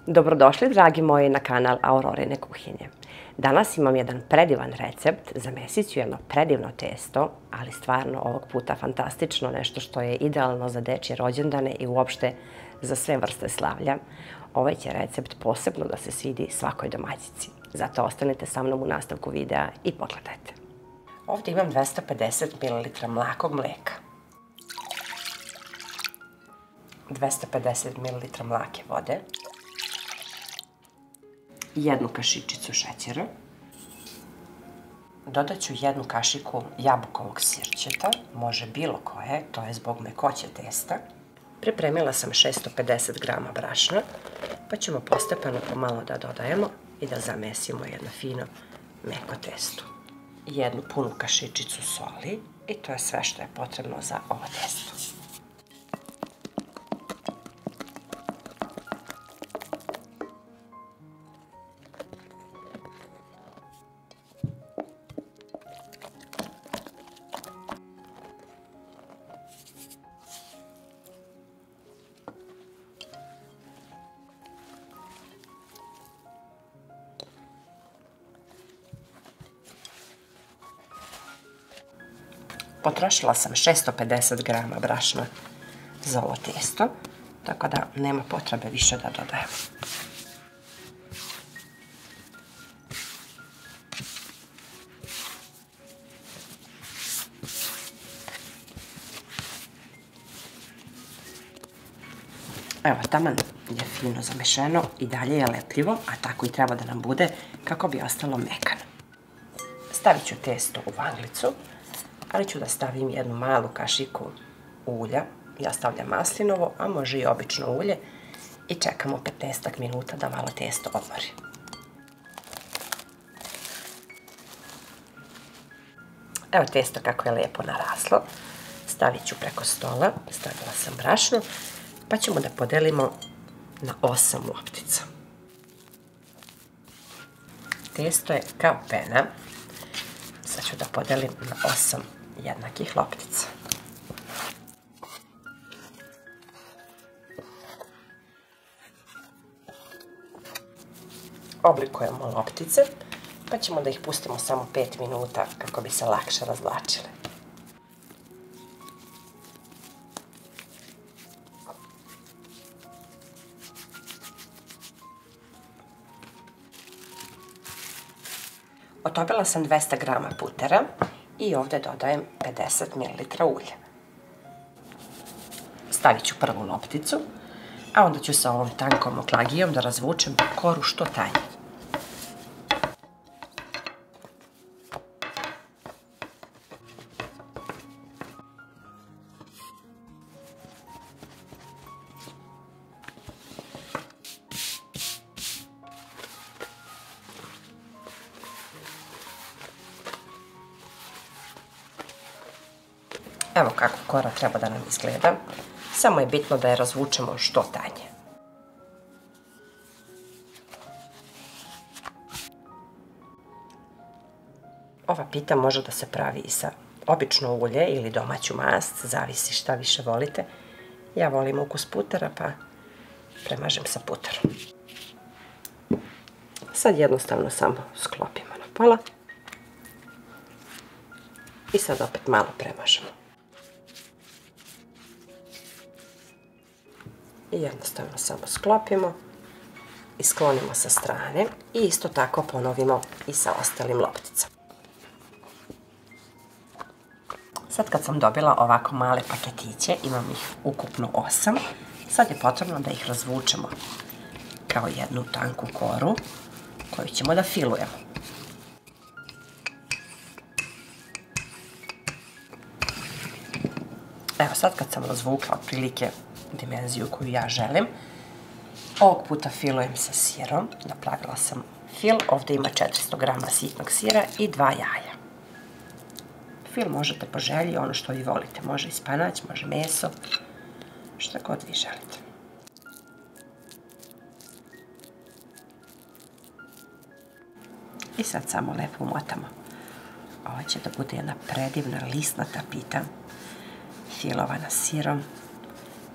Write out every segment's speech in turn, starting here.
Dobrodošli, dragi moji, na kanal Aurorine kuhinje. Danas imam jedan predivan recept, za mesiću jedno predivno testo, ali stvarno ovog puta fantastično, nešto što je idealno za dečje rođendane i uopšte za sve vrste slavlja. Ovaj će recept posebno da se svidi svakoj domaćici. Zato ostanite sa mnom u nastavku videa i pogledajte. Ovdje imam 250 ml mlakog mleka, 250 ml mlake vode, jednu kašičicu šećera, dodat ću jednu kašiku jabukovog sirćeta, može bilo koje, to je zbog mekoće testa. Pripremila sam 650 grama brašna, pa ćemo postepeno pomalo da dodajemo i da zamesimo jedno fino meko testo. Jednu punu kašičicu soli i to je sve što je potrebno za ovo testo. Potrošila sam 650 grama brašna za ovo testo, tako da nema potrebe više da dodajem. Evo, taman je fino zamešeno i dalje je lepljivo, a tako i treba da nam bude kako bi ostalo mekano. Stavit ću testo u vanglicu, ali ću da stavim jednu malu kašiku ulja. Ja stavljam maslinovo, a može i obično ulje. I čekamo 15 minuta da malo testo odmori. Evo testo kako je lijepo naraslo. Stavit ću preko stola, stavila sam brašno, pa ćemo da podelimo na 8 loptica. Testo je kao pena. Sad ću da podelim na 8 jednakih loptica. Oblikujemo loptice, pa ćemo da ih pustimo samo 5 minuta kako bi se lakše razvlačile. Otopila sam 200 grama putera i ovdje dodajem 50 ml ulja. Stavit ću prvu lopticu, a onda ću sa ovom tankom oklagijom da razvučem koru što tanje. Evo kako kora treba da nam izgleda, samo je bitno da je razvučemo što tanje. Ova pita može da se pravi i sa obično ulje ili domaću mast, zavisi šta više volite. Ja volim ukus putera pa premažem sa puterom. Sad jednostavno samo sklopimo na pola i sad opet malo premažemo. I jednostavno samo sklopimo i sklonimo sa strane i isto tako ponovimo i sa ostalim lopticama. Sad kad sam dobila ovako male paketiće, imam ih ukupno 8, sad je potrebno da ih razvučemo kao jednu tanku koru koju ćemo da filujemo. Evo sad kad sam razvukla otprilike dimenziju koju ja želim, ovog puta filujem sa sirom. Napravila sam fil, ovdje ima 400 grama sitnog sira i 2 jaja. Fil možete po želji, ono što vi volite, može i spanać, može meso, što god vi želite. I sad samo lepo umotamo. Ovo će da bude jedna predivna lisnata pita, filovana sirom,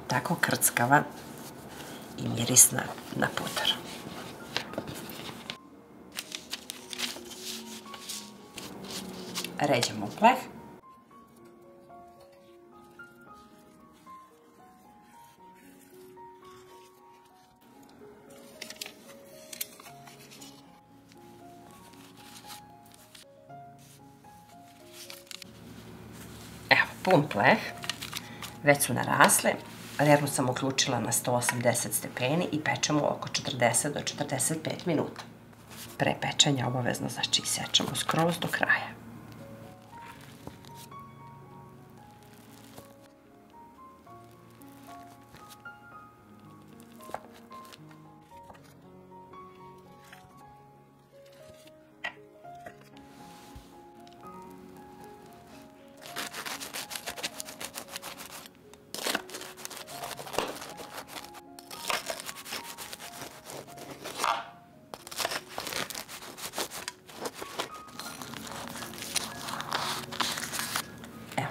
tako krckava i mirisna na putar. ređemo u pleh. Evo, pun pleh. Već su narasle. Lernu sam uključila na 180 stepeni i pečemo oko 40 do 45 minuta. Pre pečenja obavezno, znači, isečemo skroz do kraja.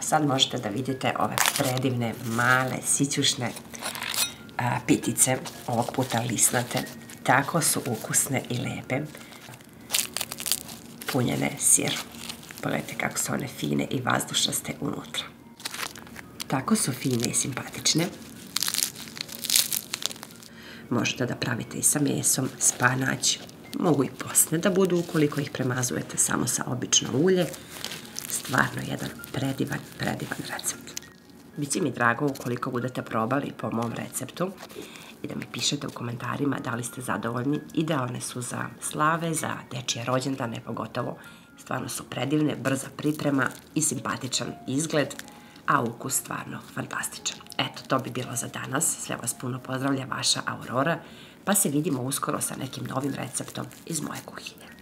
Sad možete da vidite ove predivne, male, sićušne pitice, ovog puta lisnate. Tako su ukusne i lepe. Punjene sirom. Pogledajte kako su one fine i vazdušnaste unutra. Tako su fine i simpatične. Možete da pravite i sa mesom, spanać. Mogu i posne da budu ukoliko ih premazujete samo sa obično ulje. Stvarno jedan predivan recept. Biće mi drago ukoliko budete probali po mom receptu i da mi pišete u komentarima da li ste zadovoljni. Idealne su za slave, za dečije rođendane pogotovo. Stvarno su predivne, brza priprema i simpatičan izgled, a ukus stvarno fantastičan. Eto, to bi bilo za danas. Sve vas puno pozdravlja, vaša Aurora, pa se vidimo uskoro sa nekim novim receptom iz moje kuhinje.